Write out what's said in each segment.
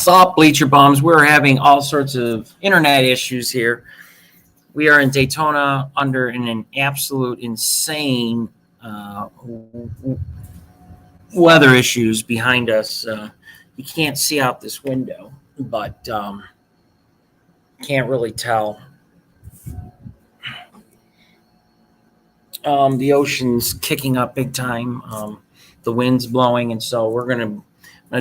What's up, Bleacher Bums? We're having all sorts of internet issues here. We are in Daytona under an absolute insane weather issues behind us. You can't see out this window, but can't really tell. The ocean's kicking up big time. The wind's blowing, and so I'm gonna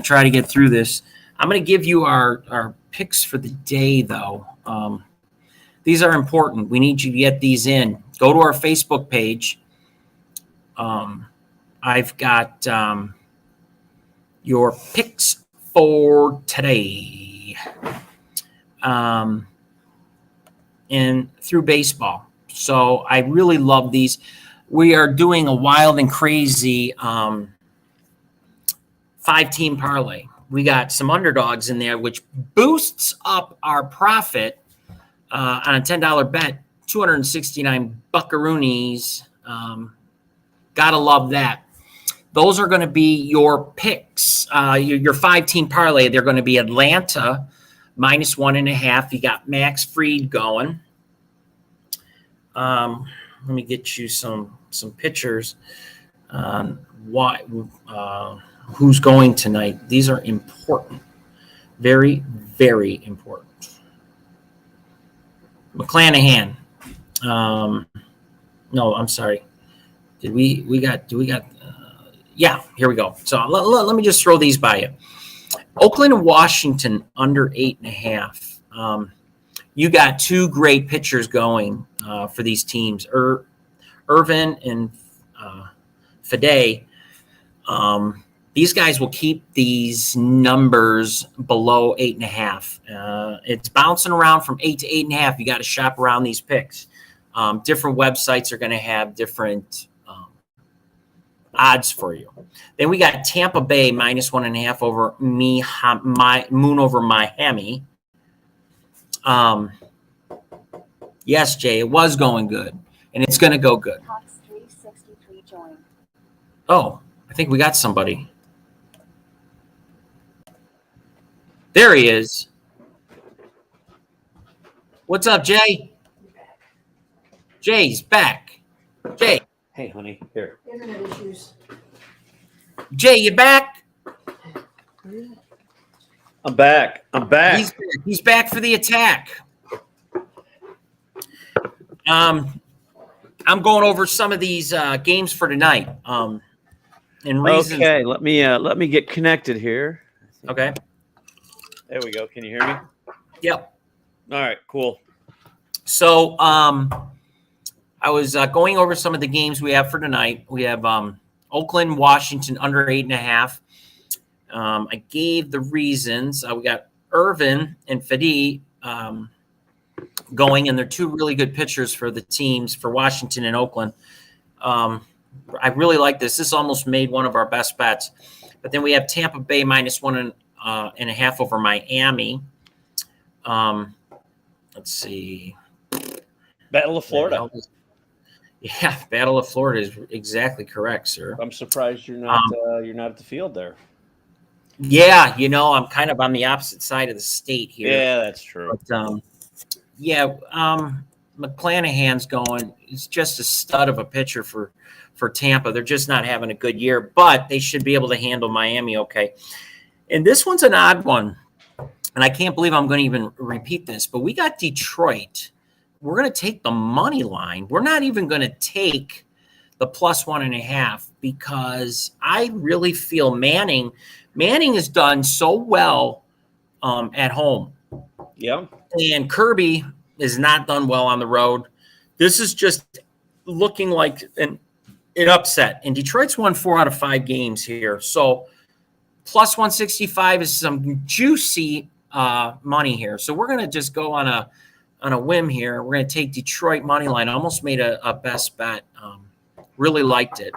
try to get through this. I'm gonna give you our picks for the day, though. These are important. We need you to get these in. Go to our Facebook page. I've got your picks for today, and through baseball. So I really love these. We are doing a wild and crazy 5-team parlay. We got some underdogs in there, which boosts up our profit on a $10 bet, 269 buckaroonies. Gotta love that. Those are going to be your picks. Your 5-team parlay. They're going to be Atlanta -1.5. You got Max Fried going. Let me get you some pictures on who's going tonight. These are important. Very, very important. McClanahan. No, I'm sorry. Do we got yeah, here we go. So let me just throw these by you. Oakland and Washington under 8.5. You got two great pitchers going for these teams, Irvin and Fede. These guys will keep these numbers below 8.5. It's bouncing around from 8 to 8.5. You got to shop around these picks. Different websites are going to have different odds for you. Then we got Tampa Bay -1.5 over Moon over Miami. Yes, Jay, it was going good, and it's going to go good. Oh, I think we got somebody. There he is. What's up, Jay? Jay's back. Jay. Hey, honey, here. Internet issues. Jay, you back? I'm back. He's back for the attack. I'm going over some of these games for tonight. And reasons. Okay, let me get connected here. Okay. There we go. Can you hear me? Yep. All right, cool. So I was going over some of the games we have for tonight. We have Oakland, Washington under 8.5. I gave the reasons. We got Irvin and Fede going, and they're two really good pitchers for the teams for Washington and Oakland. I really like this. This almost made one of our best bets. But then we have Tampa Bay -1.5 over Miami. Let's see. Battle of Florida. Yeah, Battle of Florida is exactly correct, sir. I'm surprised you're not at the field there. Yeah, I'm kind of on the opposite side of the state here. Yeah, that's true. But, McClanahan's going. He's just a stud of a pitcher for Tampa. They're just not having a good year, but they should be able to handle Miami okay. And this one's an odd one, and I can't believe I'm going to even repeat this, but we got Detroit. We're going to take the money line. We're not even going to take the +1.5 because I really feel Manning has done so well at home. Yeah. And Kirby is not done well on the road. This is just looking like an upset. And Detroit's won 4 out of 5 games here. So +165 is some juicy money here. So we're going to just go on a whim here. We're going to take Detroit money line. I almost made a best bet. Really liked it.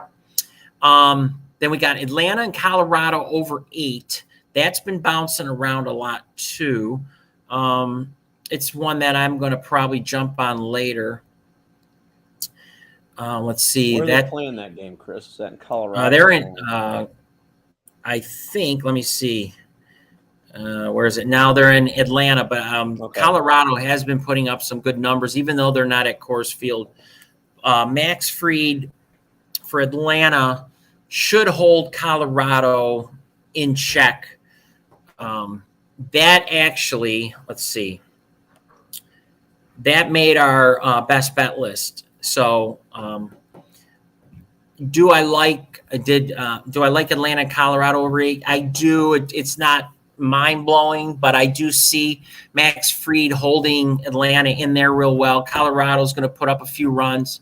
Then we got Atlanta and Colorado over 8. That's been bouncing around a lot too. It's one that I'm going to probably jump on later. Let's see. Where are they playing that game, Chris? Is that in Colorado? They're in. I think. Let me see. Where is it now? They're in Atlanta, but Okay. Colorado has been putting up some good numbers, even though they're not at Coors Field. Max Fried for Atlanta should hold Colorado in check. That actually, let's see, that made our best bet list. So, do I like Atlanta and Colorado over 8? I do. It's not mind blowing, but I do see Max Fried holding Atlanta in there real well. Colorado's going to put up a few runs,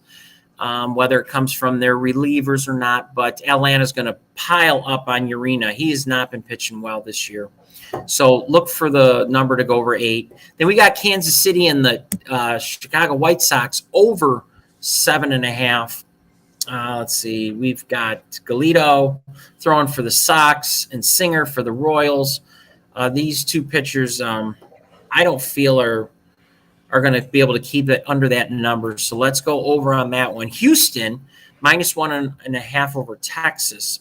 whether it comes from their relievers or not. But Atlanta's going to pile up on Urena. He has not been pitching well this year. So look for the number to go over 8. Then we got Kansas City and the Chicago White Sox over 7.5. Let's see. We've got Galito throwing for the Sox and Singer for the Royals. These two pitchers, I don't feel are going to be able to keep it under that number. So let's go over on that one. Houston -1.5 over Texas.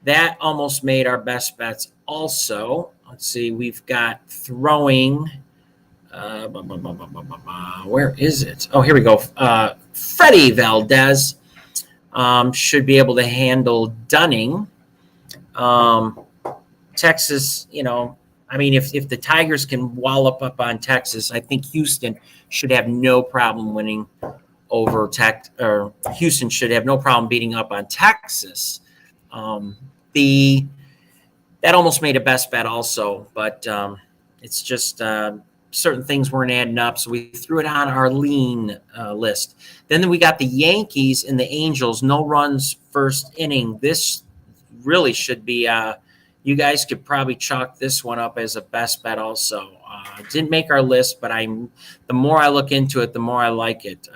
That almost made our best bets also. Let's see. We've got throwing. Where is it? Oh, here we go. Freddie Valdez should be able to handle Dunning. Texas, I mean, if the Tigers can wallop up on Texas, I think Houston should have no problem winning over Houston should have no problem beating up on Texas. That almost made a best bet also, but it's just certain things weren't adding up, so we threw it on our lean list. Then we got the Yankees and the Angels, no runs first inning. This really should be you guys could probably chalk this one up as a best bet also. Didn't make our list, but the more I look into it, the more I like it.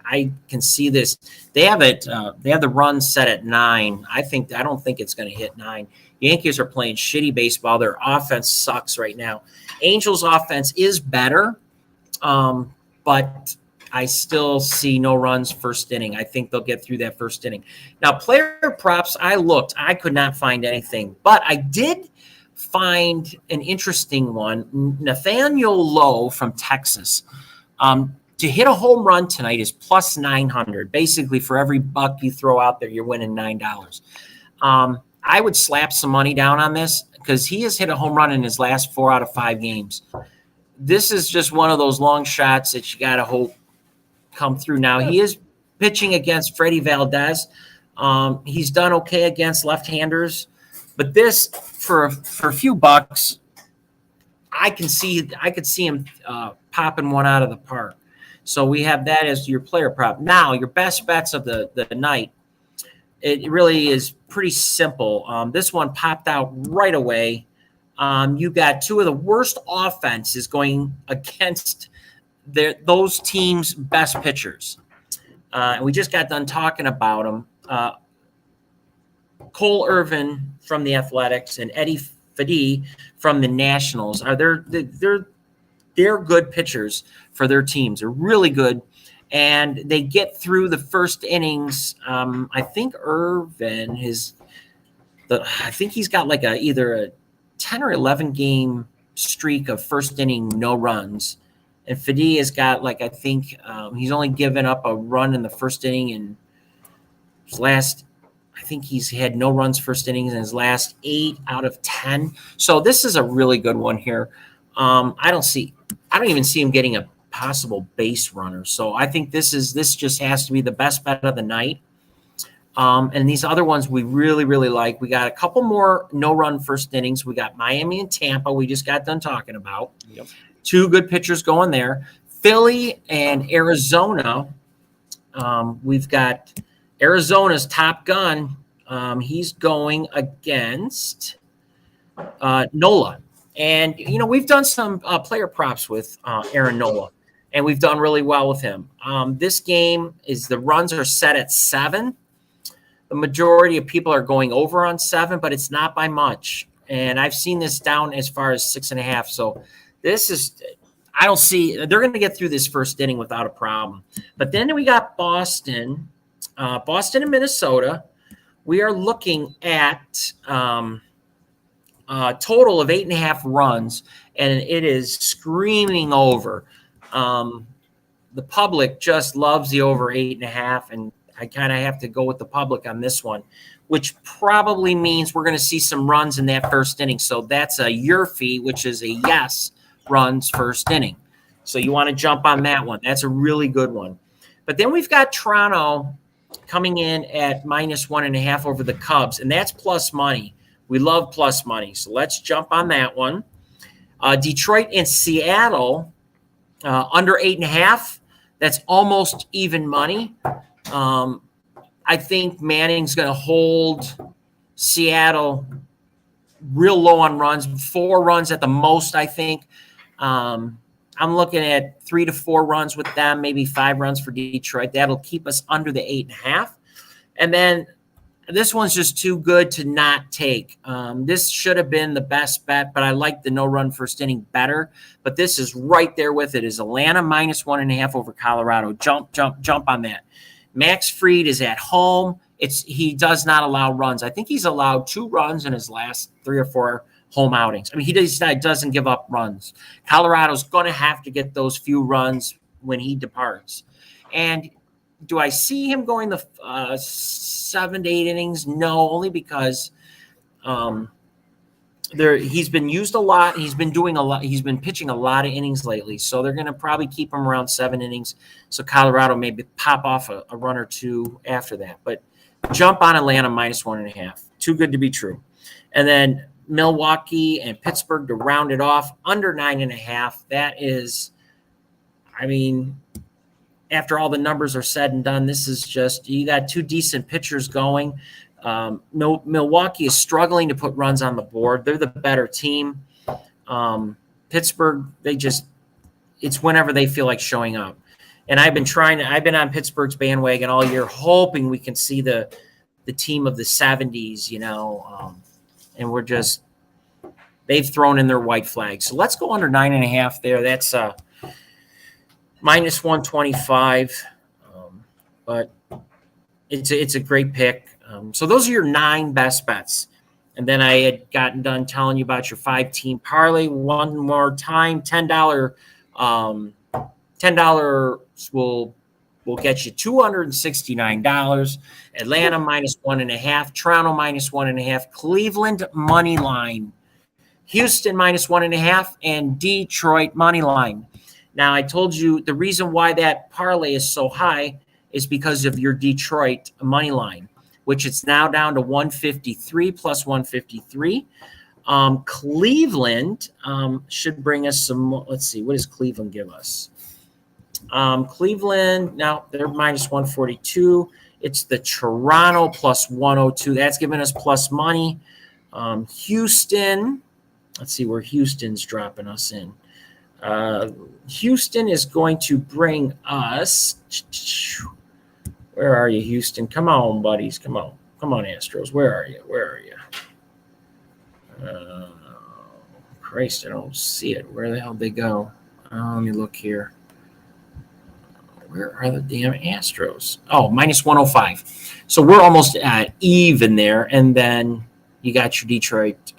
I can see this. They have it. They have the run set at 9. I don't think it's going to hit 9. Yankees are playing shitty baseball. Their offense sucks right now. Angels' offense is better, but I still see no runs first inning. I think they'll get through that first inning. Now, player props, I looked. I could not find anything, but I did find an interesting one. Nathaniel Lowe from Texas. To hit a home run tonight is plus 900. Basically, for every buck you throw out there, you're winning $9. I would slap some money down on this because he has hit a home run in his last 4 out of 5 games. This is just one of those long shots that you got to hope come through. Now, he is pitching against Freddie Valdez. He's done okay against left-handers. But this, for a few bucks, I could see him popping one out of the park. So we have that as your player prop. Now, your best bets of the night, it really is pretty simple. This one popped out right away. You got two of the worst offenses going against those teams' best pitchers. And we just got done talking about them. Cole Irvin from the Athletics and Eddie Faddy from the Nationals. They're good pitchers for their teams. They're really good. And they get through the first innings. I think Irvin I think he's got like either a 10 or 11 game streak of first inning no runs. And Faddy has got I think he's only given up a run in the first inning in his last. I think he's had no runs first innings in his last 8 out of 10. So this is a really good one here. I don't even see him getting a possible base runner. So I think this just has to be the best bet of the night. And these other ones we really, really like. We got a couple more no-run first innings. We got Miami and Tampa we just got done talking about. Yep. 2 good pitchers going there. Philly and Arizona. We've got Arizona's top gun. He's going against Nola. And, we've done some player props with Aaron Nola, and we've done really well with him. This game the runs are set at 7. The majority of people are going over on 7, but it's not by much. And I've seen this down as far as 6.5. So I don't see, they're going to get through this first inning without a problem. But then we got Boston and Minnesota. We are looking at total of 8.5 runs, and it is screaming over. The public just loves the over 8.5, and I kind of have to go with the public on this one, which probably means we're going to see some runs in that first inning. So that's a your fee, which is a yes runs first inning. So you want to jump on that one. That's a really good one. But then we've got Toronto coming in at -1.5 over the Cubs, and that's plus money. We love plus money. So let's jump on that one. Detroit and Seattle under 8.5. That's almost even money. I think Manning's going to hold Seattle real low on runs, 4 runs at the most, I think. I'm looking at 3 to 4 runs with them, maybe 5 runs for Detroit. That'll keep us under the 8.5. And then this one's just too good to not take. This should have been the best bet, but I like the no-run first inning better. But this is right there with it. Is Atlanta -1.5 over Colorado. Jump on that. Max Fried is at home. He does not allow runs. I think he's allowed 2 runs in his last 3 or 4 home outings. I mean, he doesn't give up runs. Colorado's going to have to get those few runs when he departs. And do I see him going the 7 to 8 innings? No, only because he's been used a lot. He's been doing a lot. He's been pitching a lot of innings lately, so they're going to probably keep him around 7 innings. So Colorado maybe pop off a run or 2 after that. But jump on Atlanta -1.5. Too good to be true. And then Milwaukee and Pittsburgh to round it off under 9.5. That is, I mean, after all the numbers are said and done, this is just, you got 2 decent pitchers going. Milwaukee is struggling to put runs on the board. They're the better team. Pittsburgh, it's whenever they feel like showing up. And I've been on Pittsburgh's bandwagon all year, hoping we can see the team of the 70s, and they've thrown in their white flag. So let's go under 9.5 there. That's -125, but it's a great pick. So those are your 9 best bets. And then I had gotten done telling you about your 5-team parlay one more time. $10 will get you $269. Atlanta -1.5, Toronto -1.5, Cleveland money line, Houston -1.5, and Detroit money line. Now, I told you the reason why that parlay is so high is because of your Detroit money line, which it's now down to 153 plus 153. Cleveland should bring us some. Let's see, what does Cleveland give us? Cleveland, now they're -142. It's the Toronto plus 102. That's giving us plus money. Houston, let's see where Houston's dropping us in. Houston is going to bring us. Where are you, Houston? Come on, buddies. Come on, Astros. Where are you? Christ, I don't see it. Where the hell did they go? Let me look here. Where are the damn Astros? Oh, -105. So we're almost at even there, and then you got your Detroit.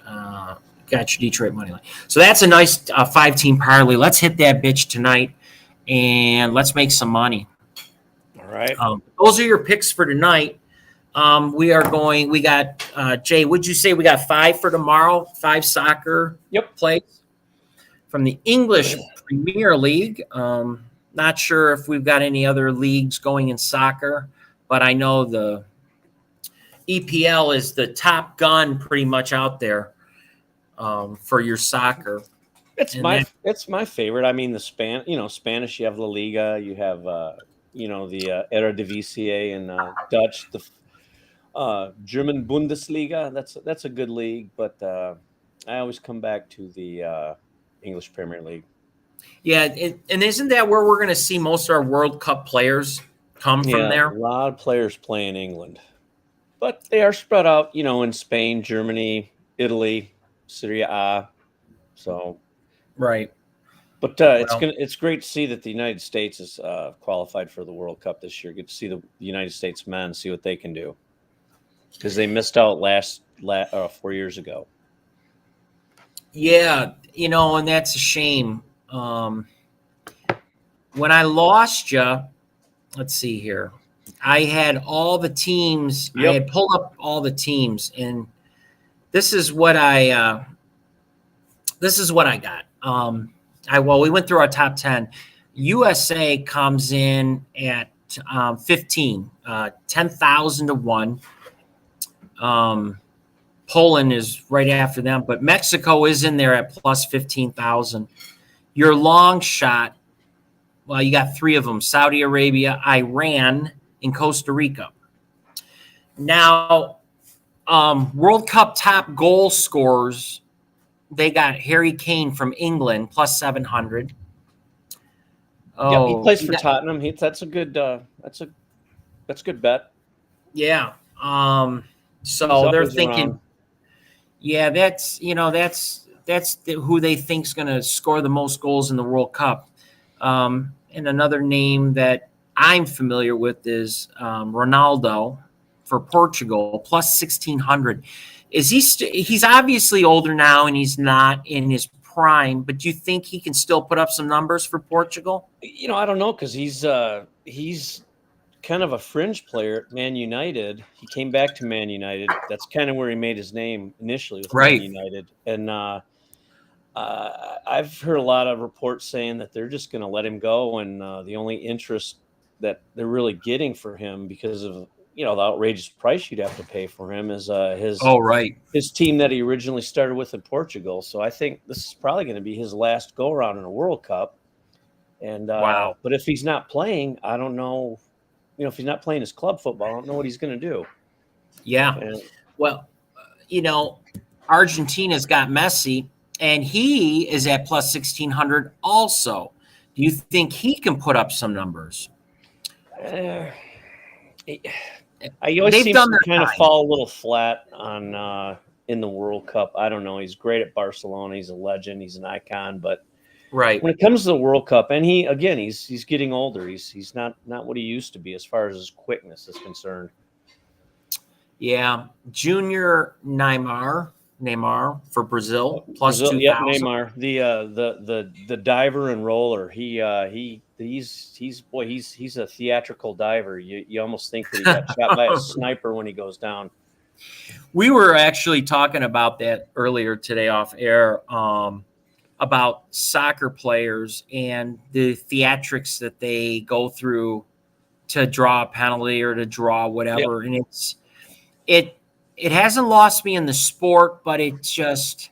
Money line. So that's a nice 5-team parlay. Let's hit that bitch tonight, and let's make some money. All right. Those are your picks for tonight. We got Jay, would you say we got 5 for tomorrow? 5 soccer plays from the English Premier League. Not sure if we've got any other leagues going in soccer, but I know the EPL is the top gun pretty much out there for your soccer. It's my favorite. I mean, Spanish, you have La Liga, you have the Eredivisie and Dutch, the German Bundesliga. That's a good league, but I always come back to the English Premier League. Yeah, and isn't that where we're going to see most of our World Cup players come from there? A lot of players play in England, but they are spread out, in Spain, Germany, Italy, Serie A. So, right. But it's great to see that the United States is qualified for the World Cup this year. Good to see the United States men see what they can do, because they missed out 4 years ago. Yeah, and that's a shame. When I lost you, let's see here. I had all the teams. I Yep. had pulled up all the teams, and this is what I got. We went through our top 10. USA comes in at 15, 10,000 to 1. Poland is right after them, but Mexico is in there at plus 15,000. Your long shot, well, you got 3 of them: Saudi Arabia, Iran, and Costa Rica. Now, World Cup top goal scorers, they got Harry Kane from England plus 700. Yep, he Oh, plays for Tottenham. That's a good good bet. Yeah. He's So they're always thinking, around. yeah, that's who they think's going to score the most goals in the World Cup. And another name that I'm familiar with is Ronaldo for Portugal plus 1,600. Is he's obviously older now and he's not in his prime, but do you think he can still put up some numbers for Portugal? I don't know, because he's kind of a fringe player at Man United. He came back to Man United. That's kind of where he made his name initially, with Man Right. United. And I've heard a lot of reports saying that they're just going to let him go, and the only interest that they're really getting for him, because of the outrageous price you'd have to pay for him, is Oh, right. his team that he originally started with in Portugal. So I think this is probably going to be his last go around in a World Cup. And Wow. but if he's not playing, I don't know. If he's not playing his club football, I don't know what he's going to do. Yeah. And Well, Argentina's got Messi, and he is at plus 1,600 also. Do you think he can put up some numbers? I always They've seem done to their kind of time. fall a little flat on in the World Cup. I don't know. He's great at Barcelona. He's a legend. He's an icon. But Right. when it comes to the World Cup, and he's getting older. He's not what he used to be as far as his quickness is concerned. Yeah. Junior Neymar for Brazil plus Brazil, yep, 2,000. Neymar, the diver and roller. He's a theatrical diver. You almost think that he got shot by a sniper when he goes down. We were actually talking about that earlier today off air, about soccer players and the theatrics that they go through to draw a penalty or to draw whatever. Yep. And it hasn't lost me in the sport, but it just,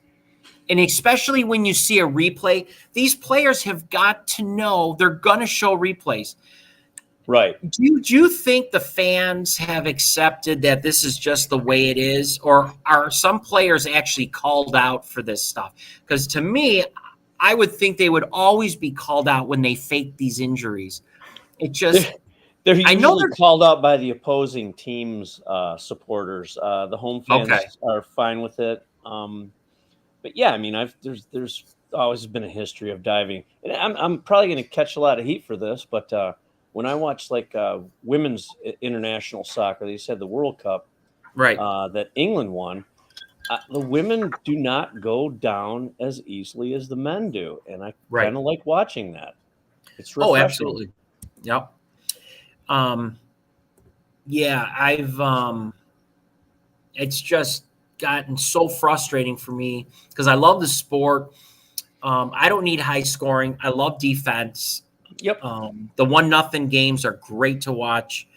and especially when you see a replay, these players have got to know they're going to show replays. Right. Do you think the fans have accepted that this is just the way it is, or are some players actually called out for this stuff? Because to me, I would think they would always be called out when they fake these injuries. It just, they're usually I know they're called out by the opposing team's supporters. The home fans okay. are fine with it. But yeah, I mean, there's always been a history of diving, and I'm probably going to catch a lot of heat for this, but when I watch like women's international soccer, they said the World Cup, Right. that England won. The women do not go down as easily as the men do, and I kind of like watching that. It's refreshing. Oh, absolutely. Yep. Yeah, it's just gotten so frustrating for me because I love the sport. I don't need high scoring. I love defense. Yep. The 1-0 games are great to watch.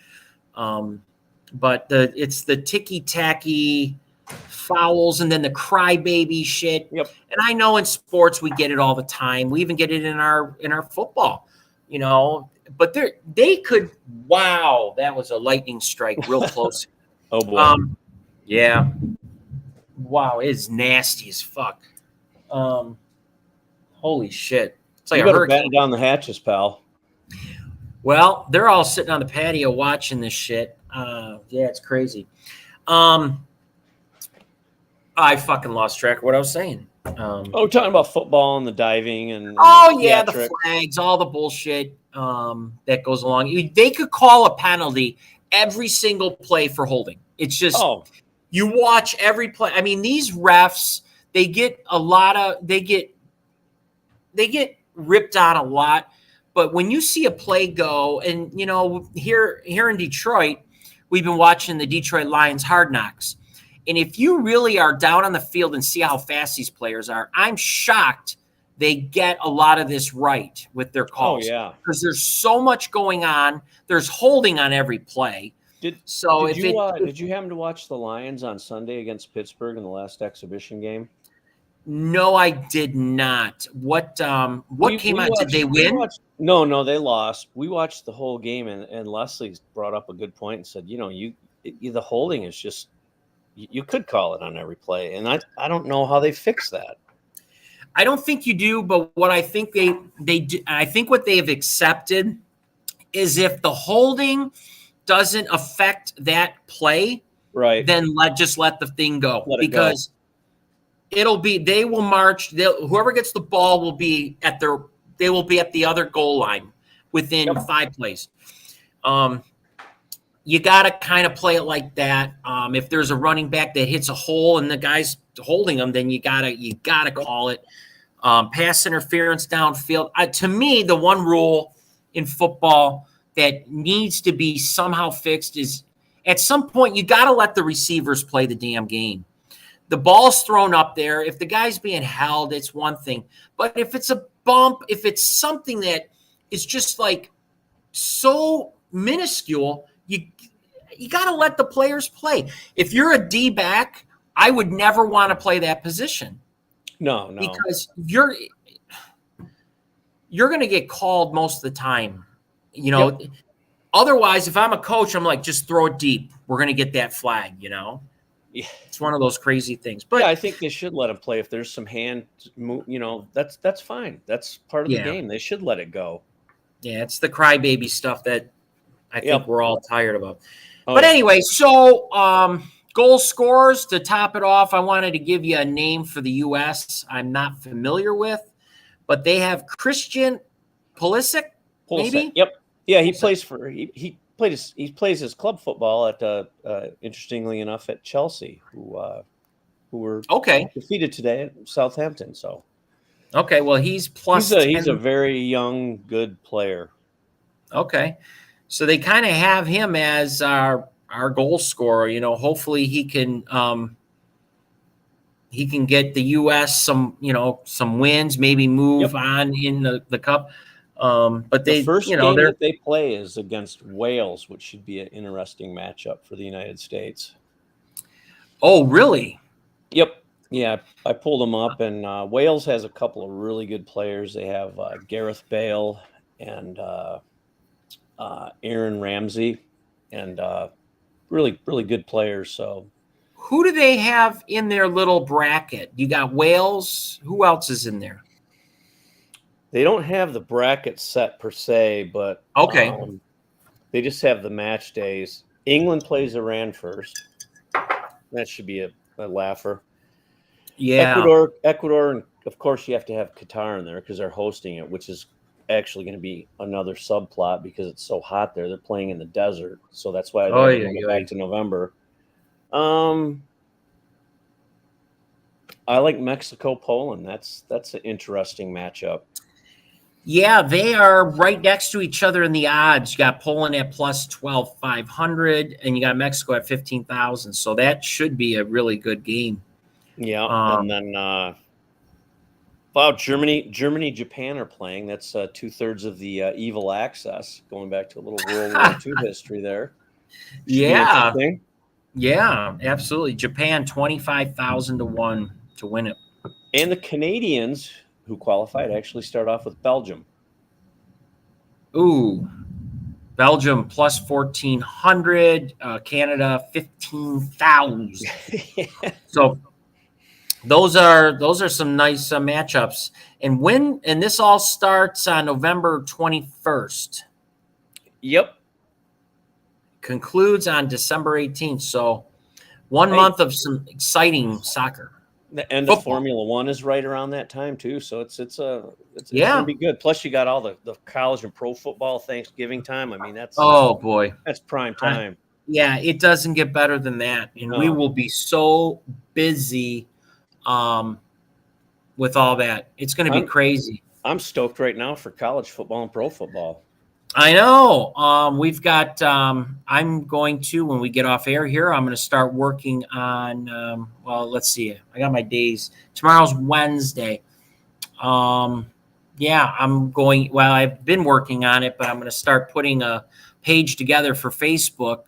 But it's the ticky-tacky fouls and then the crybaby shit. Yep. And I know in sports we get it all the time. We even get it in our football, But they could. Wow, that was a lightning strike, real close. Oh boy. Yeah. Wow, it's nasty as fuck. Holy shit! It's like you a better hurricane. batten down the hatches, pal. Well, they're all sitting on the patio watching this shit. Yeah, it's crazy. I fucking lost track of what I was saying. We're talking about football and the diving and the flags, all the bullshit that goes along. They could call a penalty every single play for holding. It's just you watch every play. I mean, these refs, they get a lot of they get ripped on a lot. But when you see a play go, and here in Detroit, we've been watching the Detroit Lions Hard Knocks. And if you really are down on the field and see how fast these players are, I'm shocked they get a lot of this right with their calls. Oh, yeah. Because there's so much going on. There's holding on every play. Did you happen to watch the Lions on Sunday against Pittsburgh in the last exhibition game? No, I did not. What came out? Did they win? No, they lost. We watched the whole game, and Leslie brought up a good point and said, the holding is just, you could call it on every play, and I don't know how they fix that. I don't think you do, but what I think they do, I think what they have accepted is if the holding doesn't affect that play, right, then just let the thing go, because they will march. Whoever gets the ball will be at the other goal line within 5 plays. You got to kind of play it like that. If there's a running back that hits a hole and the guy's holding them, then you gotta call it. Pass interference downfield. To me, the one rule in football that needs to be somehow fixed is at some point you got to let the receivers play the damn game. The ball's thrown up there. If the guy's being held, it's one thing. But if it's a bump, if it's something that is just like so minuscule, you got to let the players play. If you're a D-back, I would never want to play that position. No. Because you're going to get called most of the time. Yep. Otherwise, if I'm a coach, I'm like, just throw it deep. We're going to get that flag, Yeah. It's one of those crazy things. But I think they should let him play. If there's some hand, that's fine. That's part of the game. They should let it go. Yeah, it's the crybaby stuff that I think we're all tired of. Oh, but anyway, so goal scorers, to top it off, I wanted to give you a name for the U.S. I'm not familiar with, but they have Christian Pulisic, maybe? Yep. Yeah, he plays for he plays his club football at interestingly enough at Chelsea, who were defeated today at Southampton. So well, he's plus. He's a very young, good player. Okay, so they kind of have him as our goal scorer. Hopefully he can get the U.S. some wins, maybe move on in the cup. But the first game that they play is against Wales, which should be an interesting matchup for the United States. Oh, really? Yep. Yeah, I pulled them up, and Wales has a couple of really good players. They have Gareth Bale and Aaron Ramsey, and really, really good players. So, who do they have in their little bracket? You got Wales. Who else is in there? They don't have the bracket set per se, but they just have the match days. England plays Iran first. That should be a laugher. Yeah. Ecuador, and of course you have to have Qatar in there because they're hosting it, which is actually going to be another subplot because it's so hot there. They're playing in the desert, so that's why they're going back to November. I like Mexico, Poland. That's an interesting matchup. Yeah, they are right next to each other in the odds. You got Poland at plus 12,500, and you got Mexico at 15,000. So that should be a really good game. Yeah, and then Germany, Japan are playing. That's 2/3 of the Evil Access, going back to a little World War II history there. Yeah, absolutely. Japan 25,000 to 1 to win it, and the Canadians who qualified actually start off with Belgium. Ooh, Belgium plus 1,400, Canada 15,000. So those are some nice matchups. And this all starts on November 21st. Yep. Concludes on December 18th. So 1 month of some exciting soccer. The end of Formula One is right around that time too, so it's gonna be good. Plus, you got all the college and pro football Thanksgiving time. I mean, that's prime time. It doesn't get better than that, and we will be so busy with all that. It's going to be I'm crazy. I'm stoked right now for college football and pro football. I know. We've got. I'm going to, when we get off air here, I'm going to start working on. Well, let's see. I got my days. Tomorrow's Wednesday. Yeah, I'm going. Well, I've been working on it, but I'm going to start putting a page together for Facebook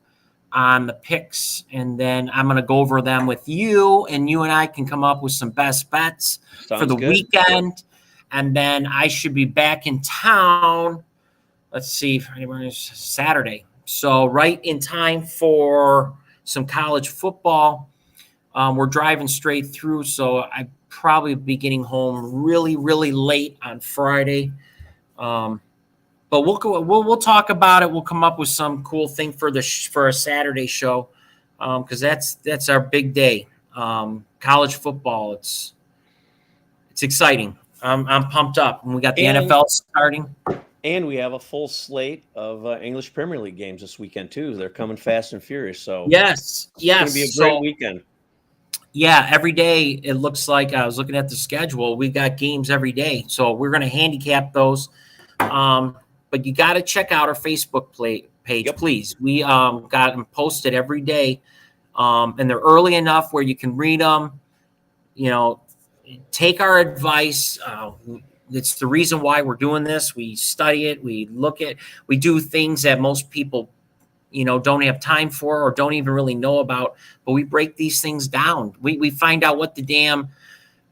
on the picks, and then I'm going to go over them with you, and you and I can come up with some best bets for Sounds the good. weekend, and then I should be back in town. Let's see, Saturday. So right in time for some college football. We're driving straight through, so I probably be getting home really, really late on Friday. But we'll talk about it. We'll come up with some cool thing for for a Saturday show, because that's our big day. College football. It's exciting. I'm pumped up, and we got the NFL starting. And we have a full slate of English Premier League games this weekend too. They're coming fast and furious. So Yes. it's going to be a great weekend. Yeah, every day it looks like, I was looking at the schedule. We got games every day, so we're going to handicap those. But you got to check out our Facebook page, please. We got them posted every day, and they're early enough where you can read them. You know, take our advice. It's the reason why we're doing this. We study it. We do things that most people, don't have time for or don't even really know about, but we break these things down. We find out what the damn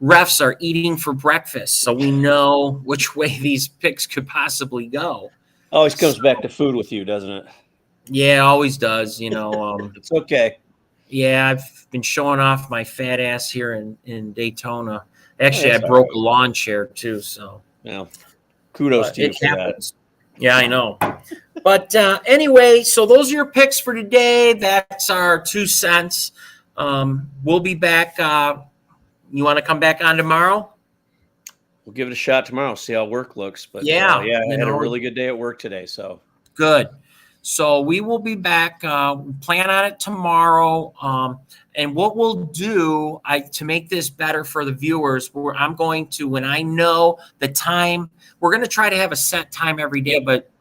refs are eating for breakfast, so we know which way these picks could possibly go. Always comes back to food with you, doesn't it? Yeah, it always does. It's okay. Yeah, I've been showing off my fat ass here in Daytona. Actually, I That's broke all a lawn chair too, so Yeah. Kudos to you it for happens. Yeah, I know. But anyway, so those are your picks for today. That's our 2 cents. We'll be back. You want to come back on tomorrow? We'll give it a shot tomorrow, see how work looks. But Yeah, I had a really good day at work today. So good. So we will be back. Plan on it tomorrow. And what we'll do, to make this better for the viewers, I'm going to, when I know the time, we're going to try to have a set time every day, but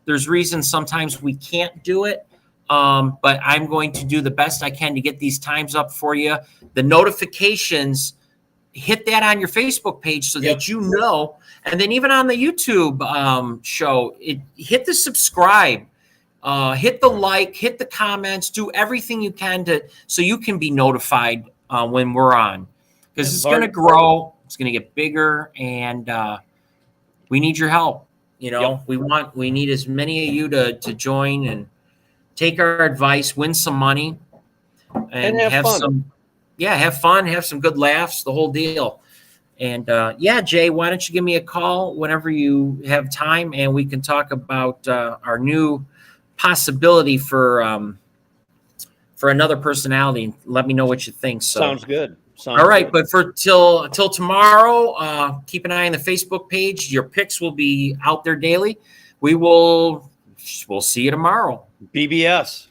there's reasons sometimes we can't do it. But I'm going to do the best I can to get these times up for you. The notifications, hit that on your Facebook page so that you know. And then even on the YouTube show, hit the subscribe. Hit the like, hit the comments, do everything you can so you can be notified when we're on, because it's going to grow, it's going to get bigger, and we need your help. We need as many of you to join and take our advice, win some money, and have fun. Have fun, have some good laughs, the whole deal. And Jay, why don't you give me a call whenever you have time, and we can talk about our new possibility for another personality. Let me know what you think. So sounds good. All right, but till tomorrow, keep an eye on the Facebook page. Your picks will be out there daily. We'll see you tomorrow. BBS,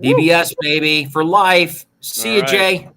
baby, for life. See you, Jay.